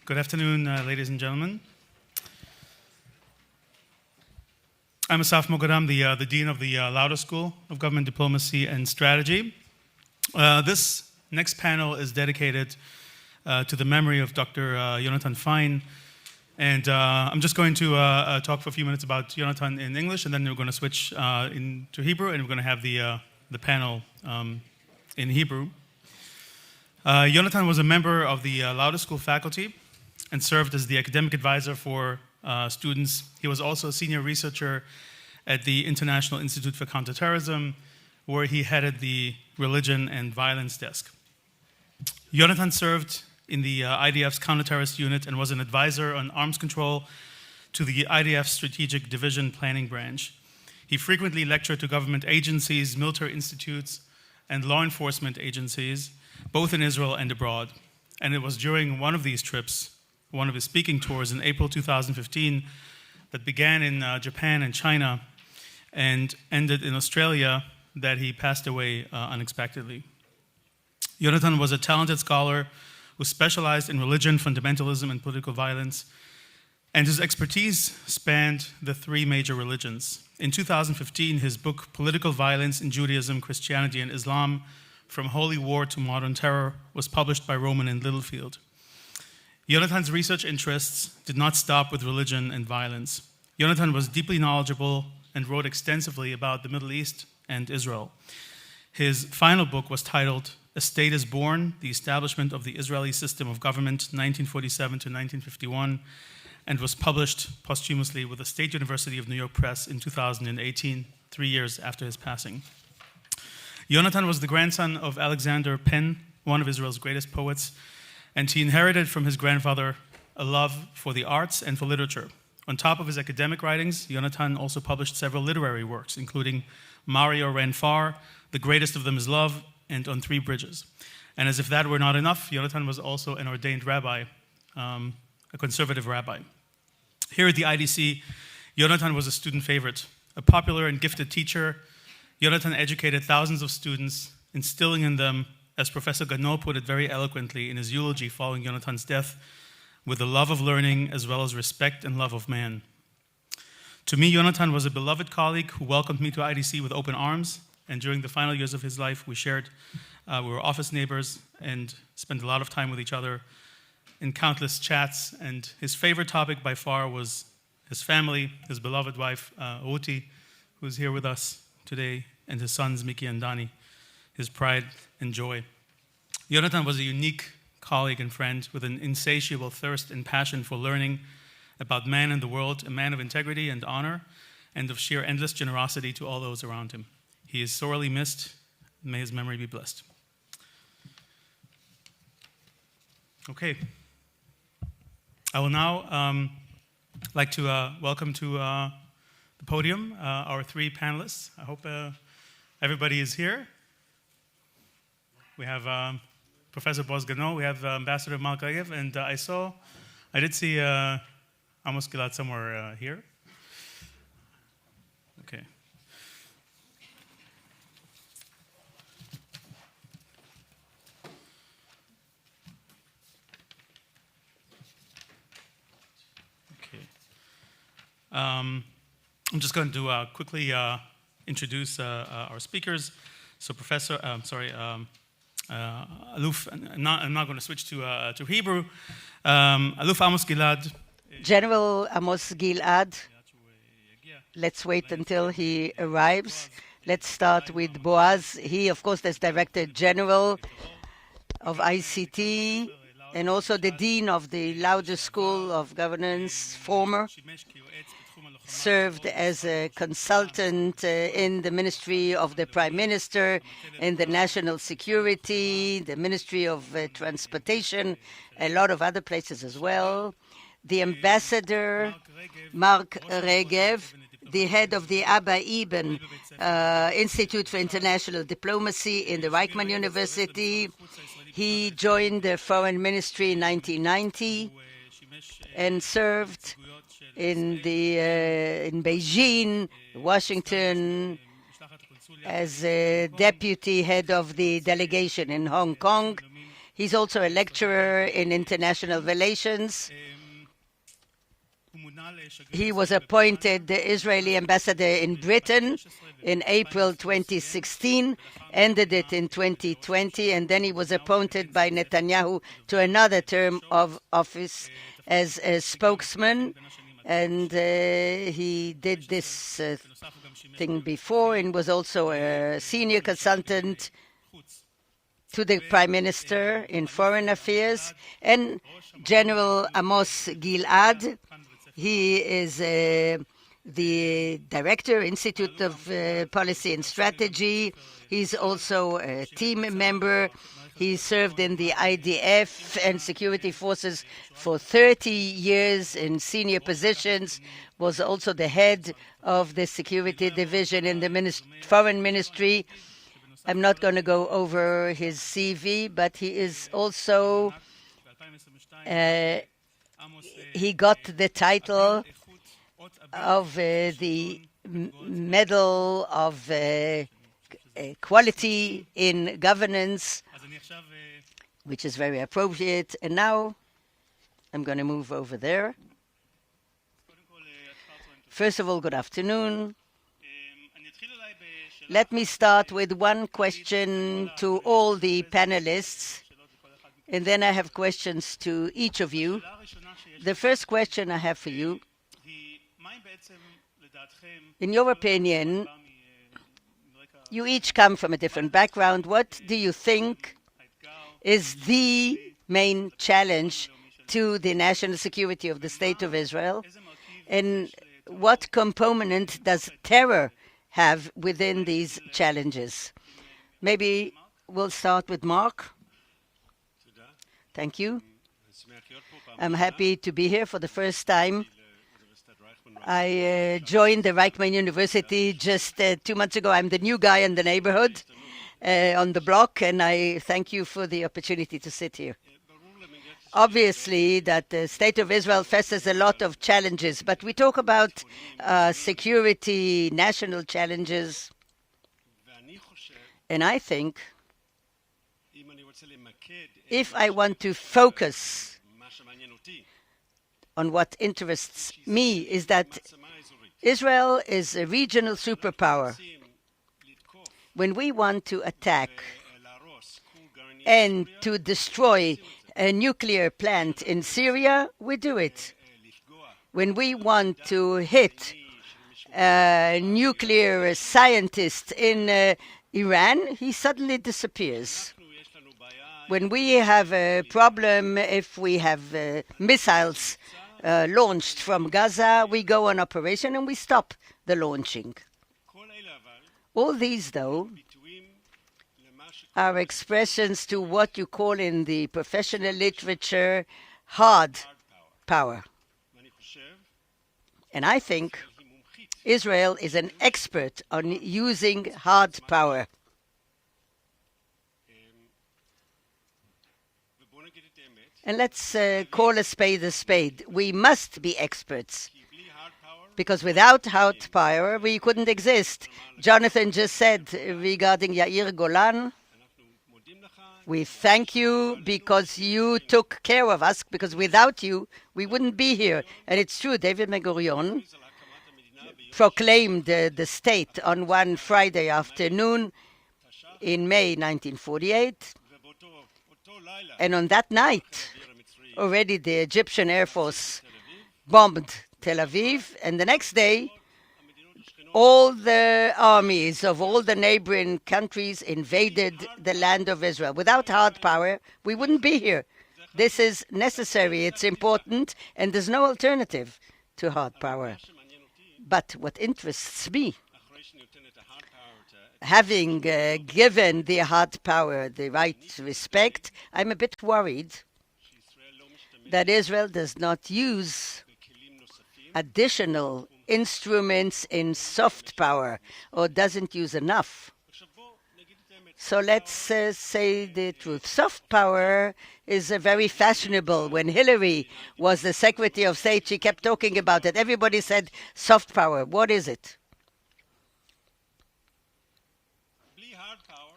Good afternoon, ladies and gentlemen. I'm Assaf Moghadam, the Dean of the Lauder School of Government Diplomacy and Strategy. This next panel is dedicated to the memory of Dr. Yonatan Fine. And I'm just going to talk for a few minutes about Yonatan in English, and then we're going to switch into Hebrew, and we're going to have the panel in Hebrew. Yonatan was a member of the Lauder School faculty and served as the academic advisor for students. He was also a senior researcher at the International Institute for Counter-Terrorism, where he headed the Religion and Violence Desk. Yonatan served in the IDF's counter-terrorist unit and was an advisor on arms control to the IDF Strategic Division Planning Branch. He frequently lectured to government agencies, military institutes, and law enforcement agencies, both in Israel and abroad. And it was during one of these trips, one of his speaking tours in April 2015, that began in Japan and China and ended in Australia, that he passed away unexpectedly. Yonatan was a talented scholar who specialized in religion, fundamentalism, and political violence, and his expertise spanned the three major religions. In 2015, his book, Political Violence in Judaism, Christianity, and Islam, From Holy War to Modern Terror, was published by Rowman and Littlefield. Yonatan's research interests did not stop with religion and violence. Yonatan was deeply knowledgeable and wrote extensively about the Middle East and Israel. His final book was titled A State is Born, The Establishment of the Israeli System of Government, 1947 to 1951, and was published posthumously with the State University of New York Press in 2018, 3 years after his passing. Yonatan was the grandson of Alexander Penn, one of Israel's greatest poets, and he inherited from his grandfather a love for the arts and for literature. On top of his academic writings, Yonatan also published several literary works, including Mario Ran Far, The Greatest of Them is Love, and On Three Bridges. And as if that were not enough, Yonatan was also an ordained rabbi, a conservative rabbi. Here at the IDC, Yonatan was a student favorite. A popular and gifted teacher, Yonatan educated thousands of students, instilling in them, as Professor Ganor put it very eloquently in his eulogy following Yonatan's death, with the love of learning as well as respect and love of man. To me, Yonatan was a beloved colleague who welcomed me to IDC with open arms, and during the final years of his life, we were office neighbors and spent a lot of time with each other in countless chats, and his favorite topic by far was his family, his beloved wife, Ruti, who's here with us today, and his sons, Miki and Dani, his pride and joy. Yonatan was a unique colleague and friend with an insatiable thirst and passion for learning about man and the world, a man of integrity and honor, and of sheer endless generosity to all those around him. He is sorely missed. May his memory be blessed. Okay. I will now like to welcome to the podium our three panelists. I hope everybody is here. We have Professor Boaz Ganor, we have Ambassador Mark Regev, and I did see Amos Gilead somewhere here. Okay. I'm just going to quickly introduce our speakers. So Aluf, I'm not going to switch to Hebrew. Aluf Amos Gilead. General Amos Gilead. Let's wait until he arrives. Let's start with Boaz. He, of course, is Director General of ICT and also the Dean of the Lauder School of Governance, former. Served as a consultant in the Ministry of the Prime Minister, in the National Security, the Ministry of Transportation, a lot of other places as well. The Ambassador, Mark Regev, the head of the Abba Eban Institute for International Diplomacy in the Reichman University. He joined the Foreign Ministry in 1990 and served in Beijing, Washington, as a deputy head of the delegation in Hong Kong. He's also a lecturer in international relations. He was appointed the Israeli ambassador in Britain in April 2016, ended it in 2020, and then he was appointed by Netanyahu to another term of office as a spokesman. And he did this thing before and was also a senior consultant to the Prime Minister in Foreign Affairs. And General Amos Gilead, he is the Director, Institute of Policy and Strategy. He's also a team member. He served in the IDF and security forces for 30 years in senior positions, was also the head of the security division in the foreign ministry. I'm not going to go over his CV, but he is also, he got the title of the Medal of Quality in Governance, which is very appropriate. And now I'm going to move over there. First of all, good afternoon. Let me start with one question to all the panelists, and then I have questions to each of you. The first question I have for you, in your opinion, you each come from a different background. What do you think is the main challenge to the national security of the State of Israel? And what component does terror have within these challenges? Maybe we'll start with Mark. Thank you. I'm happy to be here for the first time. I joined the Reichman University just 2 months ago. I'm the new guy in the neighborhood, on the block, and I thank you for the opportunity to sit here. Obviously, that the State of Israel faces a lot of challenges, but we talk about security, national challenges, and I think if I want to focus on what interests me, is that Israel is a regional superpower. When we want to attack and to destroy a nuclear plant in Syria, we do it. When we want to hit a nuclear scientist in Iran, he suddenly disappears. When we have a problem, if we have missiles launched from Gaza, we go on operation and we stop the launching. All these, though, are expressions to what you call in the professional literature hard power. And I think Israel is an expert on using hard power. And let's call a spade a spade. We must be experts, because without hard power, we couldn't exist. Jonathan just said regarding Yair Golan, we thank you because you took care of us, because without you, we wouldn't be here. And it's true, David Ben-Gurion proclaimed the state on one Friday afternoon in May 1948. And on that night, already the Egyptian Air Force bombed Tel Aviv, and the next day, all the armies of all the neighboring countries invaded the land of Israel. Without hard power, we wouldn't be here. This is necessary, it's important, and there's no alternative to hard power. But what interests me, having given the hard power the right respect, I'm a bit worried that Israel does not use additional instruments in soft power, or doesn't use enough. So let's say the truth. Soft power is very fashionable. When Hillary was the Secretary of State, she kept talking about it. Everybody said soft power. What is it?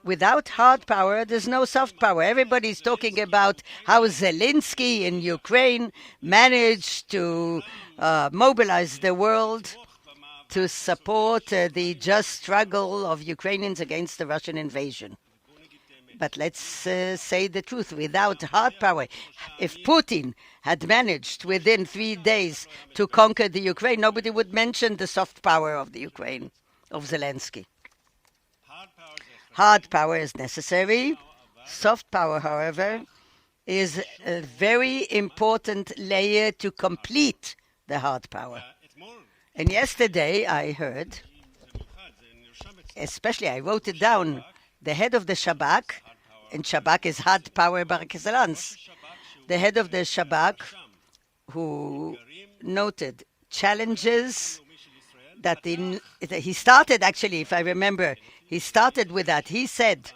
without hard power, there's no soft power. Everybody's talking about how Zelensky in Ukraine managed to mobilize the world to support the just struggle of Ukrainians against the Russian invasion. But let's say the truth, without hard power, if Putin had managed within 3 days to conquer the Ukraine, nobody would mention the soft power of the Ukraine, of Zelensky. Hard power is necessary. Soft power, however, is a very important layer to complete the hard power. And yesterday I heard, especially I wrote it down, the head of the Shabak, and Shabak is hard power par excellence, the head of the Shabak, who noted challenges that he started, actually, if I remember, he started with that. He said,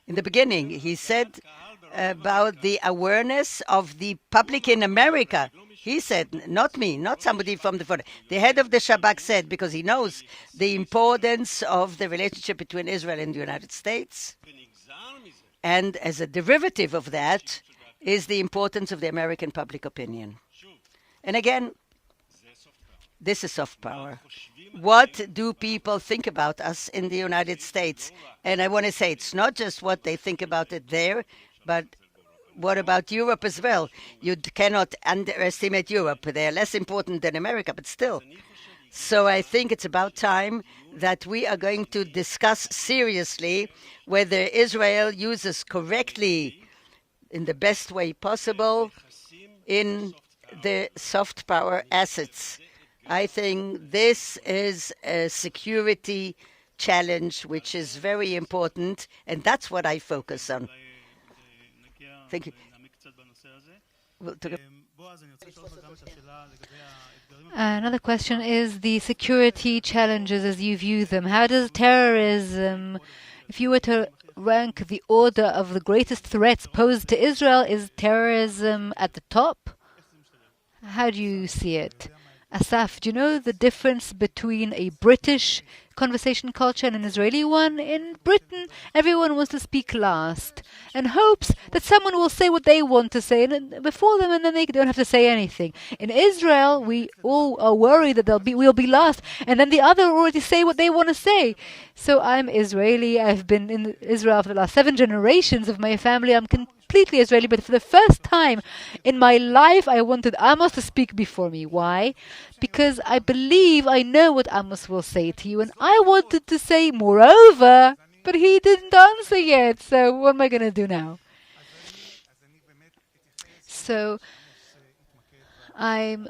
in the beginning, he said about the awareness of the public in America. He said, not me, not somebody from the front. The head of the Shabak said, because he knows the importance of the relationship between Israel and the United States. And as a derivative of that is the importance of the American public opinion. And again, this is soft power. What do people think about us in the United States? And I want to say it's not just what they think about it there, but what about Europe as well? You cannot underestimate Europe. They are less important than America, but still. So I think it's about time that we are going to discuss seriously whether Israel uses correctly, in the best way possible, in the soft power assets. I think this is a security challenge which is very important, and that's what I focus on. Thank you. Another question is the security challenges as you view them. How does terrorism, if you were to rank the order of the greatest threats posed to Israel, is terrorism at the top? How do you see it? Assaf, do you know the difference between a British conversation culture and an Israeli one? In Britain, everyone wants to speak last and hopes that someone will say what they want to say before them, and then they don't have to say anything. In Israel, we all are worried that we'll be last, and then the other already say what they want to say. So I'm Israeli. I've been in Israel for the last 7 generations of my family. I'm completely Israeli, but for the first time in my life, I wanted Amos to speak before me. Why? Because I believe I know what Amos will say to you, and I wanted to say moreover, but he didn't answer yet, so what am I going to do now? So I'm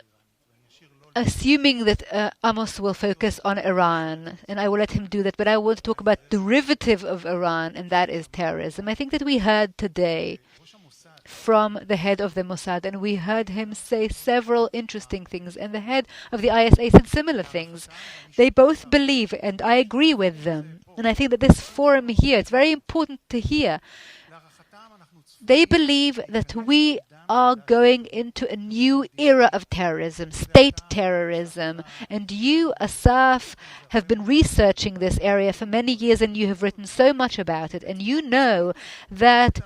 assuming that Amos will focus on Iran, and I will let him do that, but I want to talk about derivative of Iran, and that is terrorism. I think that we heard today from the head of the Mossad, and we heard him say several interesting things, and the head of the ISA said similar things. They both believe, and I agree with them, and I think that this forum here, it's very important to hear. They believe that we are going into a new era of terrorism, state terrorism. And you, Assaf, have been researching this area for many years, and you have written so much about it. And you know that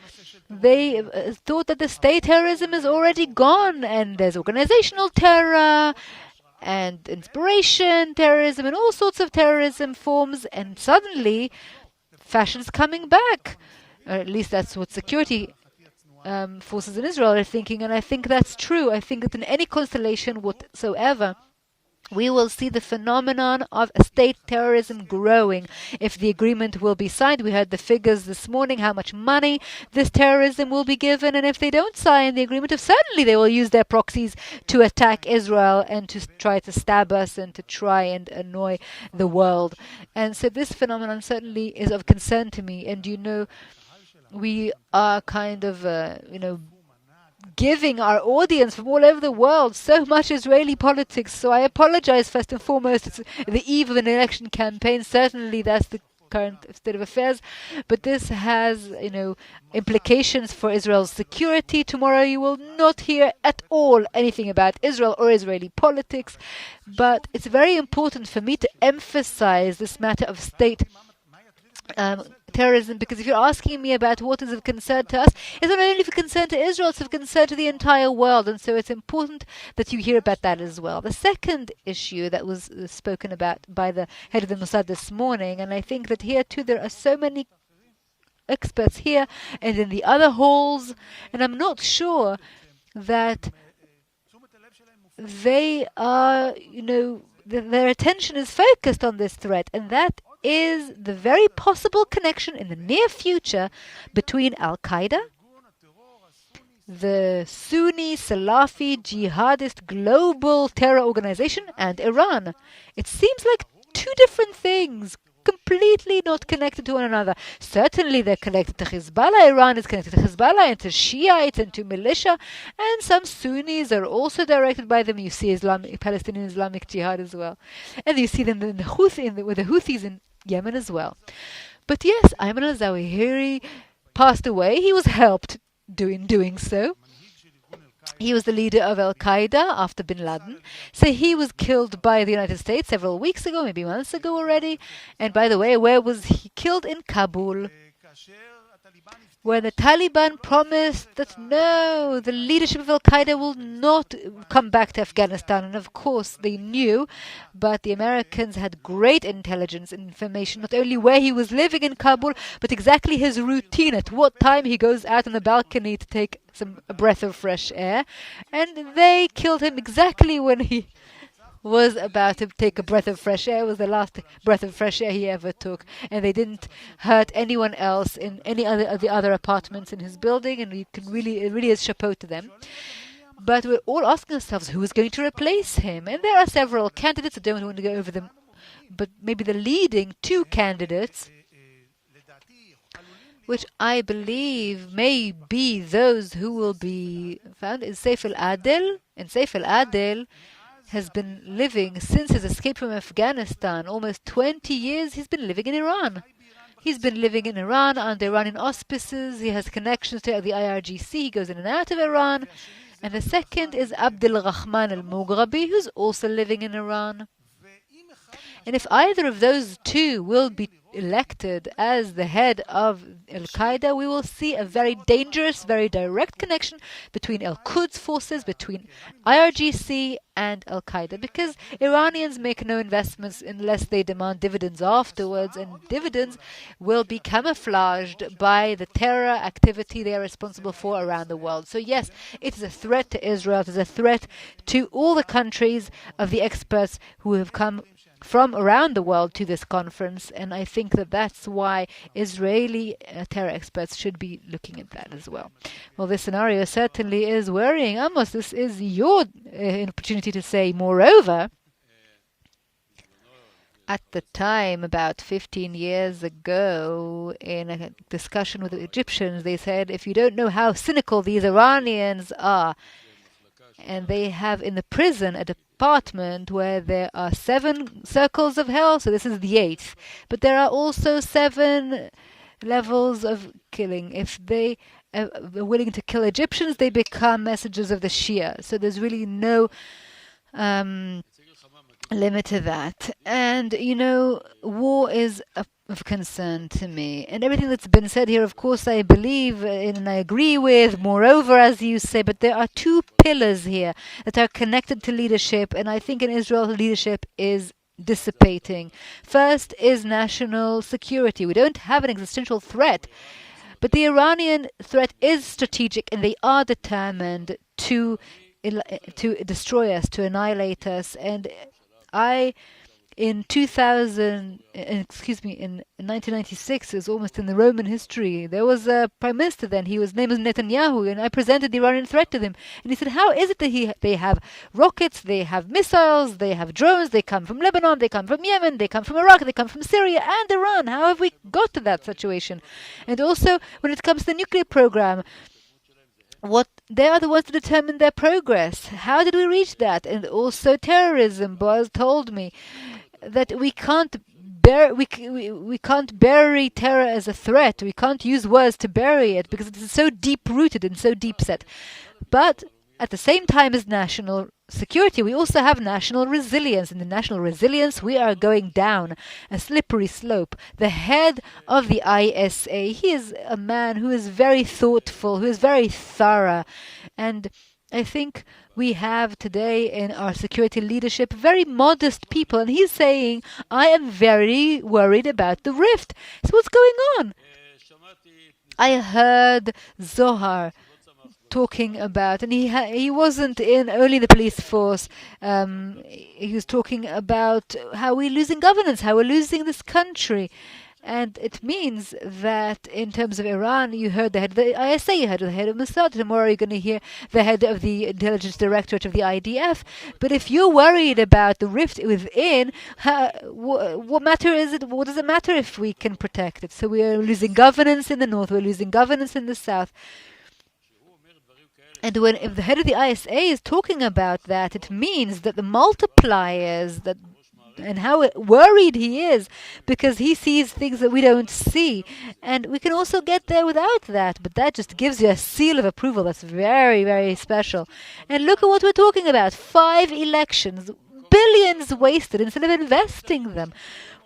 they thought that the state terrorism is already gone, and there's organizational terror and inspiration terrorism and all sorts of terrorism forms, and suddenly fashion's coming back. Or at least that's what security forces in Israel are thinking, and I think that's true. I think that in any constellation whatsoever, we will see the phenomenon of state terrorism growing if the agreement will be signed. We heard the figures this morning, how much money this terrorism will be given, and if they don't sign the agreement, certainly they will use their proxies to attack Israel and to try to stab us and to try and annoy the world. And so this phenomenon certainly is of concern to me, and we are kind of, giving our audience from all over the world so much Israeli politics. So I apologize first and foremost. It's the eve of an election campaign. Certainly that's the current state of affairs. But this has, implications for Israel's security. Tomorrow you will not hear at all anything about Israel or Israeli politics. But it's very important for me to emphasize this matter of state terrorism, because if you're asking me about what is of concern to us, it's not only of concern to Israel, it's of concern to the entire world, and so it's important that you hear about that as well. The second issue that was spoken about by the head of the Mossad this morning, and I think that here too there are so many experts here and in the other halls, and I'm not sure that they are, their attention is focused on this threat, and that is the very possible connection in the near future between Al-Qaeda, the Sunni Salafi jihadist global terror organization, and Iran. It seems like two different things, completely not connected to one another. Certainly they're connected to Hezbollah. Iran is connected to Hezbollah and to Shiites and to militia, and some Sunnis are also directed by them. You see Palestinian Islamic Jihad as well, and you see them in the with the Houthis in Yemen as well. But yes, Ayman al-Zawahiri passed away. He was helped doing so. He was the leader of Al-Qaeda after bin Laden. So he was killed by the United States several weeks ago, maybe months ago already. And by the way, where was he killed? In Kabul, where the Taliban promised that no, the leadership of Al-Qaeda will not come back to Afghanistan. And of course they knew, but the Americans had great intelligence and information, not only where he was living in Kabul, but exactly his routine, at what time he goes out on the balcony to take a breath of fresh air. And they killed him exactly when he was about to take a breath of fresh air. It was the last breath of fresh air he ever took, and they didn't hurt anyone else in any other of the other apartments in his building, and it really is chapeau to them. But we're all asking ourselves, who is going to replace him? And there are several candidates. I don't want to go over them, but maybe the leading two candidates, which I believe may be those who will be found, is Saif al-Adel. And Saif al-Adel has been living since his escape from Afghanistan, almost 20 years. He's been living in Iran. He's been living in Iran under Iranian auspices. He has connections to the IRGC. He goes in and out of Iran. And the second is Abdel Rahman al-Mughrabi, who's also living in Iran. And if either of those two will be elected as the head of Al-Qaeda, we will see a very dangerous, very direct connection between Al-Quds forces, between IRGC and Al-Qaeda, because Iranians make no investments unless they demand dividends afterwards, and dividends will be camouflaged by the terror activity they are responsible for around the world. So yes, it is a threat to Israel. It is a threat to all the countries of the experts who have come from around the world to this conference, and I think that that's why Israeli terror experts should be looking at that as well. Well, this scenario certainly is worrying. Amos, this is your opportunity to say, moreover, at the time, about 15 years ago, in a discussion with the Egyptians, they said, if you don't know how cynical these Iranians are, and they have in the prison a department where there are 7 circles of hell, so this is the 8th. But there are also 7 levels of killing. If they are willing to kill Egyptians, they become messengers of the Shia. So there's really no limit to that. And, war is of concern to me. And everything that's been said here, of course, I believe in and I agree with. Moreover, as you say, but there are 2 pillars here that are connected to leadership, and I think in Israel, leadership is dissipating. First is national security. We don't have an existential threat, but the Iranian threat is strategic, and they are determined to destroy us, to annihilate us. And in 1996, it was almost in the Roman history, there was a prime minister then, his name was Netanyahu, and I presented the Iranian threat to him. And he said, how is it that they have rockets, they have missiles, they have drones, they come from Lebanon, they come from Yemen, they come from Iraq, they come from Syria and Iran. How have we got to that situation? And also, when it comes to the nuclear program, they are the ones to determine their progress. How did we reach that? And also terrorism. Boaz told me that we can't bury terror as a threat. We can't use words to bury it because it is so deep rooted and so deep set. But at the same time as national security, we also have national resilience. In the national resilience, we are going down a slippery slope. The head of the ISA, he is a man who is very thoughtful, who is very thorough. And I think we have today in our security leadership very modest people. And he's saying, I am very worried about the rift. So what's going on? I heard Zohar talking about, and he wasn't in only the police force. He was talking about how we're losing governance, how we're losing this country. And it means that in terms of Iran, you heard the head of the ISA, you heard the head of Mossad. Tomorrow you're going to hear the head of the Intelligence Directorate of the IDF. But if you're worried about the rift within, what matter is it? What does it matter if we can protect it? So we are losing governance in the north, we're losing governance in the south. And if the head of the ISA is talking about that, it means that the multipliers and how worried he is, because he sees things that we don't see. And we can also get there without that, but that just gives you a seal of approval that's very, very special. And look at what we're talking about. 5 elections, billions wasted instead of investing them.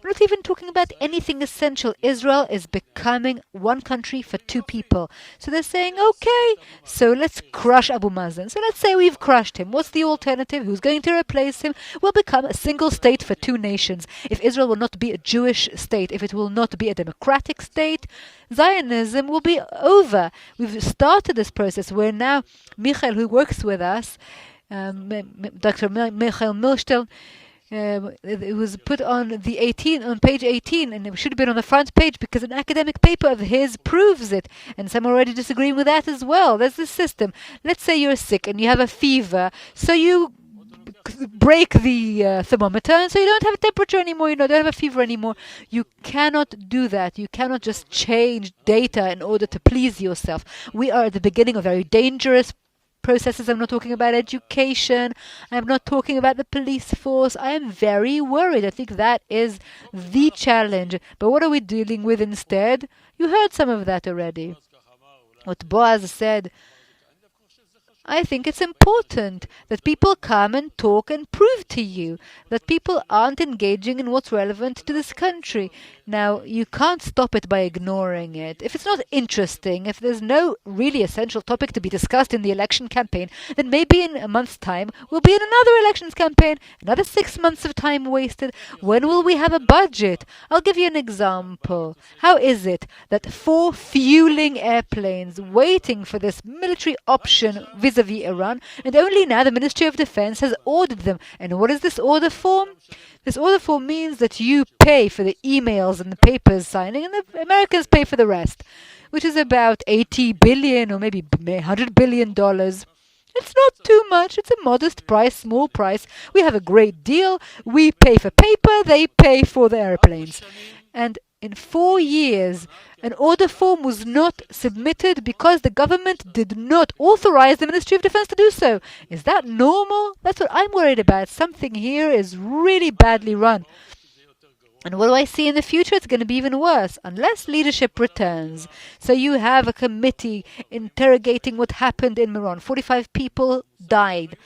We're not even talking about anything essential. Israel is becoming one country for 2 people. So they're saying, okay, so let's crush Abu Mazen. So let's say we've crushed him. What's the alternative? Who's going to replace him? We'll become a single state for 2 nations. If Israel will not be a Jewish state, if it will not be a democratic state, Zionism will be over. We've started this process where now Michael, who works with us, Dr. Michael Milstel, it was put on page 18, and it should have been on the front page because an academic paper of his proves it. And some are already disagreeing with that as well. There's this system. Let's say you're sick and you have a fever, so you break the thermometer, and so you don't have a temperature anymore, you don't have a fever anymore. You cannot do that. You cannot just change data in order to please yourself. We are at the beginning of very dangerous processes. I'm not talking about education. I'm not talking about the police force. I am very worried. I think that is the challenge. But what are we dealing with instead? You heard some of that already. What Boaz said, I think it's important that people come and talk and prove to you that people aren't engaging in what's relevant to this country. Now, you can't stop it by ignoring it. If it's not interesting, if there's no really essential topic to be discussed in the election campaign, then maybe in a month's time we'll be in another elections campaign, another 6 months of time wasted. When will we have a budget? I'll give you an example. How is it that 4 fueling airplanes waiting for this military option vis-a-vis Iran, and only now the Ministry of Defense has ordered them? And what is this order form? This order form means that you pay for the emails and the papers signing, and the Americans pay for the rest, which is about 80 billion or maybe $100 billion. It's not too much. It's a modest price, small price. We have a great deal. We pay for paper, they pay for the airplanes. And in 4 years, an order form was not submitted because the government did not authorize the Ministry of Defense to do so. Is that normal? That's what I'm worried about. Something here is really badly run. And what do I see in the future? It's going to be even worse, unless leadership returns. So you have a committee interrogating what happened in Meron. 45 people died.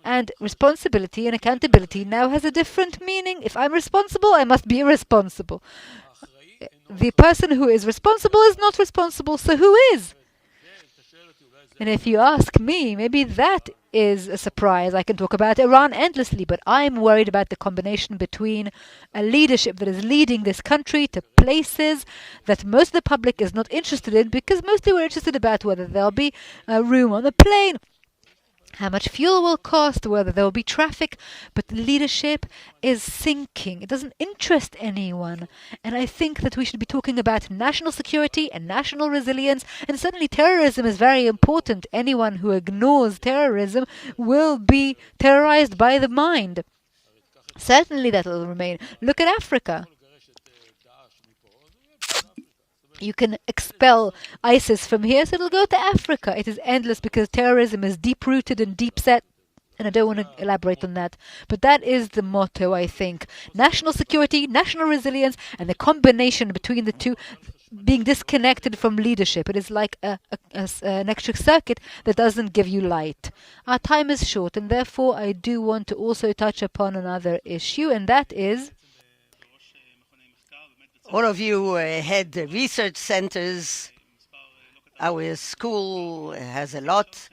And responsibility and accountability now has a different meaning. If I'm responsible, I must be irresponsible. The person who is responsible is not responsible, so who is? And if you ask me, maybe that is a surprise. I can talk about Iran endlessly, but I'm worried about the combination between a leadership that is leading this country to places that most of the public is not interested in, because mostly we're interested about whether there'll be room on the plane, how much fuel will cost, whether there will be traffic, but the leadership is sinking. It doesn't interest anyone. And I think that we should be talking about national security and national resilience, and certainly terrorism is very important. Anyone who ignores terrorism will be terrorized by the mind. Certainly that will remain. Look at Africa. You can expel ISIS from here, so it'll go to Africa. It is endless because terrorism is deep-rooted and deep-set, and I don't want to elaborate on that. But that is the motto, I think. National security, national resilience, and the combination between the two. being disconnected from leadership. It is like an electric circuit that doesn't give you light. Our time is short, and therefore I do want to also touch upon another issue, and that is all of you had research centers. Our school has a lot.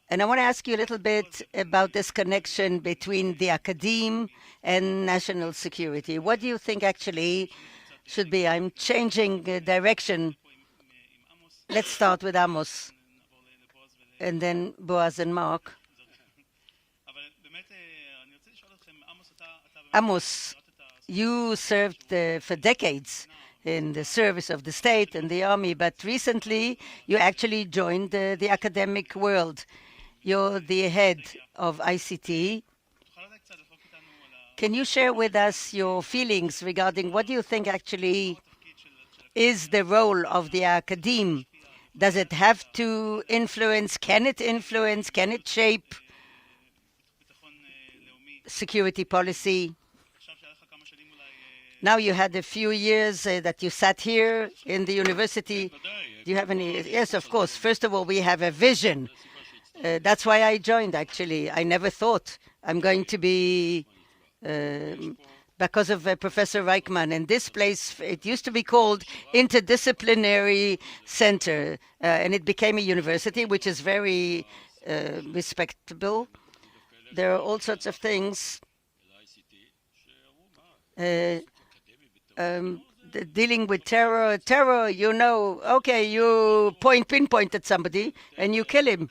And I want to ask you a little bit about this connection between the academe and national security. What do you think actually should be? I'm changing direction. Let's start with Amos, and then Boaz and Mark. Amos, you served for decades in the service of the state and the army, but recently you actually joined the academic world. You're the head of ICT. Can you share with us your feelings regarding what do you think actually is the role of the academe? Does it have to influence? Can it influence? Can it shape security policy? Now you had a few years that you sat here in the university. Do you have any? Yes, of course. First of all, we have a vision. That's why I joined, actually. I never thought I'm going to be, because of Professor Reichman. And this place, it used to be called Interdisciplinary Center, and it became a university, which is very respectable. There are all sorts of things. Dealing with terror, you know, okay, you pinpoint at somebody and you kill him.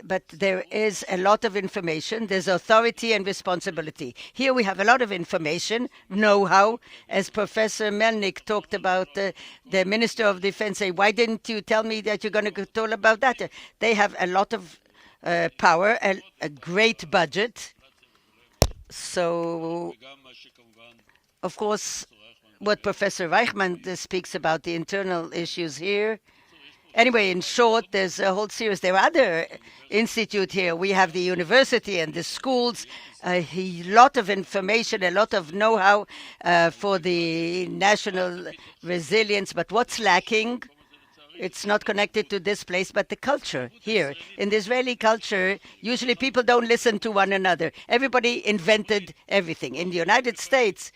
But there is a lot of information. There's authority and responsibility. Here we have a lot of information, know-how. As Professor Melnick talked about the Minister of Defense, say, why didn't you tell me that you're going to talk about that? They have a lot of power, a great budget. So, of course, what Professor Reichman speaks about, the internal issues here. Anyway, in short, there's a whole series. There are other institutes here. We have the university and the schools, a lot of information, a lot of know-how for the national resilience. But what's lacking? It's not connected to this place, but the culture here. In the Israeli culture, usually people don't listen to one another. Everybody invented everything. In the United States,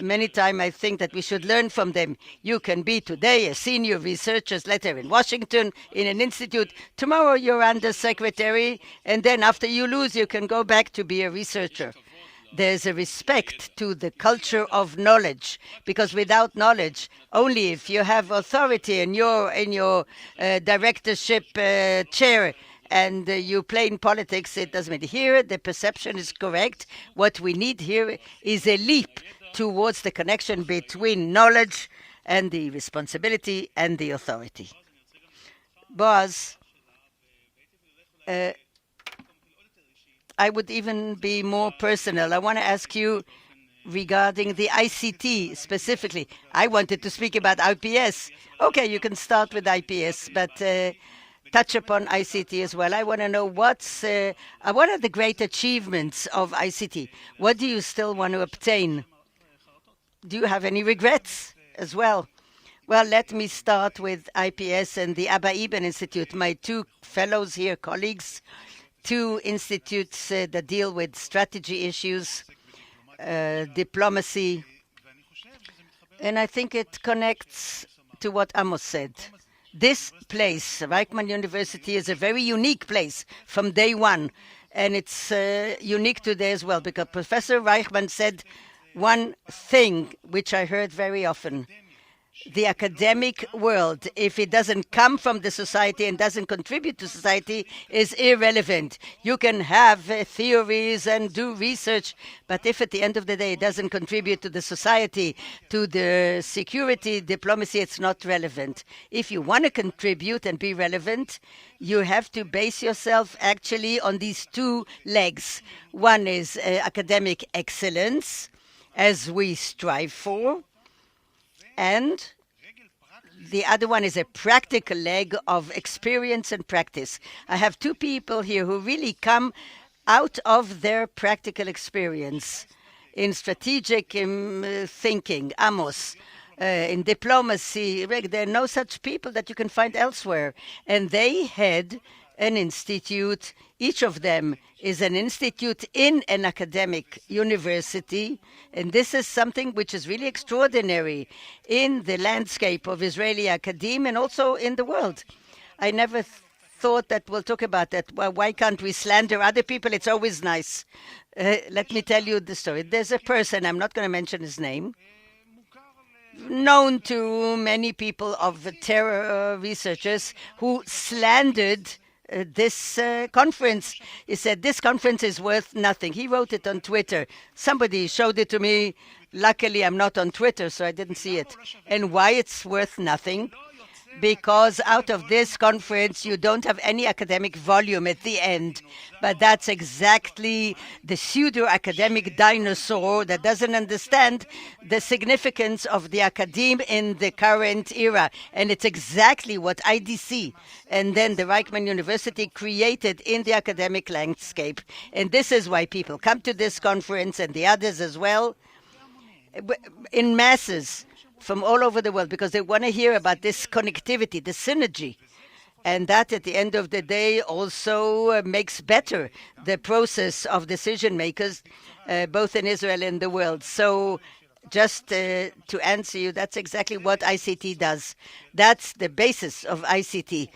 many times I think that we should learn from them. You can be today a senior researcher's letter in Washington, in an institute. Tomorrow you're under secretary, and then after you lose, you can go back to be a researcher. There's a respect to the culture of knowledge, because without knowledge, only if you have authority in your directorship chair and you play in politics, it doesn't matter. Here, the perception is correct. What we need here is a leap towards the connection between knowledge and the responsibility and the authority. Boaz, I would even be more personal. I want to ask you regarding the ICT specifically. I wanted to speak about IPS. Okay, you can start with IPS, but touch upon ICT as well. I want to know what are the great achievements of ICT? What do you still want to obtain? Do you have any regrets as well? Well, let me start with IPS and the Abba Eban Institute. My two fellows here, colleagues, two institutes that deal with strategy issues, diplomacy. And I think it connects to what Amos said. This place, Reichman University, is a very unique place from day one. And it's unique today as well, because Professor Reichman said one thing which I heard very often. The academic world, if it doesn't come from the society and doesn't contribute to society, is irrelevant. You can have theories and do research, but if at the end of the day it doesn't contribute to the society, to the security, diplomacy, it's not relevant. If you want to contribute and be relevant, you have to base yourself actually on these two legs. One is academic excellence, as we strive for, and the other one is a practical leg of experience and practice. I have two people here who really come out of their practical experience in strategic thinking. Amos, in diplomacy. There are no such people that you can find elsewhere. And they had an institute. Each of them is an institute in an academic university. And this is something which is really extraordinary in the landscape of Israeli academia and also in the world. I never thought that we'll talk about that. Well, why can't we slander other people? It's always nice. Let me tell you the story. There's a person, I'm not going to mention his name, known to many people of terror researchers, who slandered this conference. He said, this conference is worth nothing. He wrote it on Twitter. Somebody showed it to me. Luckily, I'm not on Twitter, so I didn't see it. And why it's worth nothing? Because out of this conference, you don't have any academic volume at the end. But that's exactly the pseudo-academic dinosaur that doesn't understand the significance of the academe in the current era. And it's exactly what IDC and then the Reichman University created in the academic landscape. And this is why people come to this conference and the others as well in masses from all over the world, because they want to hear about this connectivity, the synergy. And that, at the end of the day, also makes better the process of decision makers, both in Israel and the world. So just to answer you, that's exactly what ICT does. That's the basis of ICT.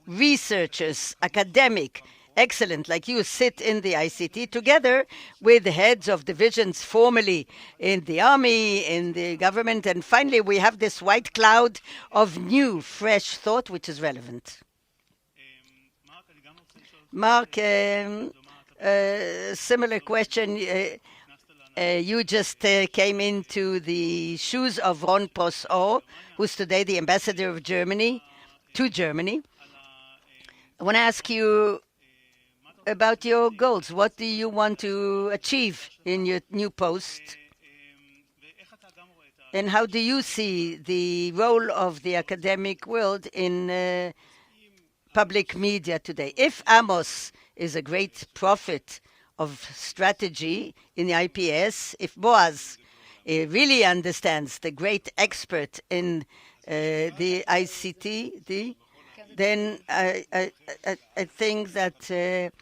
Researchers, academic, excellent, like you, sit in the ICT together with the heads of divisions formerly in the army, in the government, and finally we have this white cloud of new, fresh thought which is relevant. Mark, similar question. You just came into the shoes of Ron Prof, who's today the ambassador of Germany to Germany. I want to ask you about your goals. What do you want to achieve in your new post? And how do you see the role of the academic world in public media today? If Amos is a great prophet of strategy in the IPS, if Boaz really understands, the great expert in the ICT, then I think that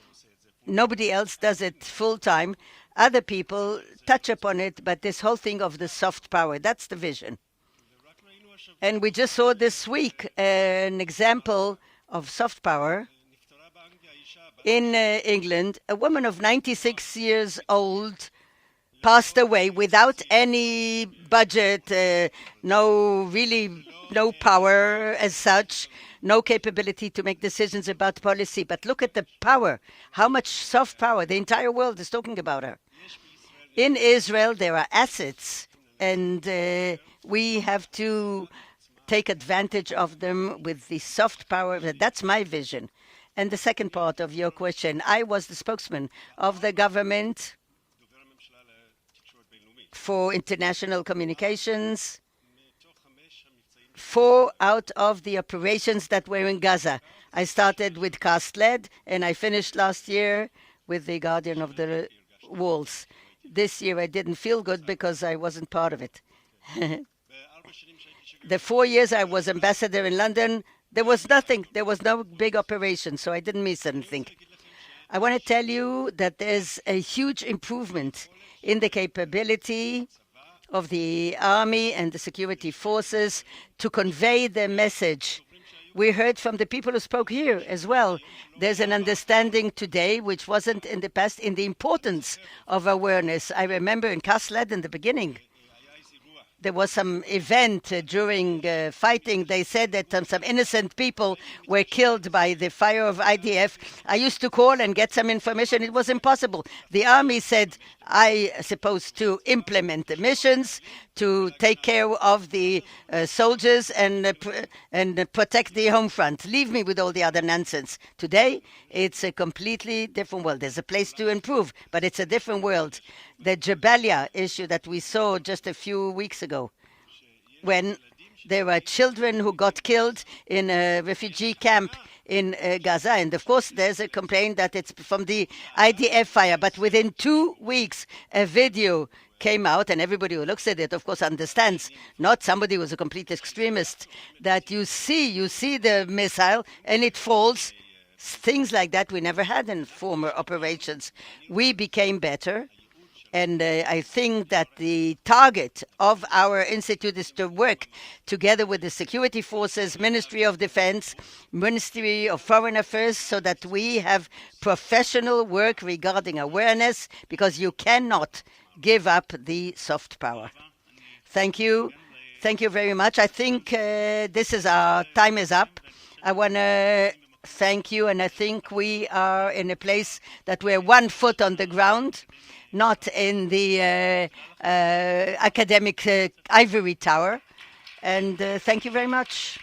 nobody else does it full time. Other people touch upon it, but this whole thing of the soft power, that's the vision. And we just saw this week an example of soft power in England. A woman of 96 years old passed away without any budget, no power as such, no capability to make decisions about policy. But look at the power, how much soft power. The entire world is talking about her. In Israel, there are assets, and we have to take advantage of them with the soft power. That's my vision. And the second part of your question, I was the spokesman of the government for international communications. 4 out of the operations that were in Gaza. I started with Gilead, and I finished last year with the Guardian of the Walls. This year I didn't feel good because I wasn't part of it. The 4 years I was ambassador in London, there was nothing. There was no big operation, so I didn't miss anything. I want to tell you that there's a huge improvement in the capability of the army and the security forces to convey the message. We heard from the people who spoke here as well. There's an understanding today, which wasn't in the past, in the importance of awareness. I remember in Gilead in the beginning, there was some event during fighting. They said that some innocent people were killed by the fire of IDF. I used to call and get some information. It was impossible. The army said, I supposed to implement the missions, to take care of the soldiers and protect the home front. Leave me with all the other nonsense. Today, it's a completely different world. There's a place to improve, but it's a different world. The Jabalia issue that we saw just a few weeks ago, when there were children who got killed in a refugee camp in Gaza. And of course, there's a complaint that it's from the IDF fire. But within 2 weeks, a video came out, and everybody who looks at it, of course, understands, not somebody who's a complete extremist, that you see the missile and it falls. Things like that we never had in former operations. We became better. And I think that the target of our institute is to work together with the security forces, Ministry of Defense, Ministry of Foreign Affairs, so that we have professional work regarding awareness, because you cannot give up the soft power. Thank you. Thank you very much. I think our time is up. I want to thank you, and I think we are in a place that we're 1 foot on the ground, not in the academic ivory tower. And thank you very much.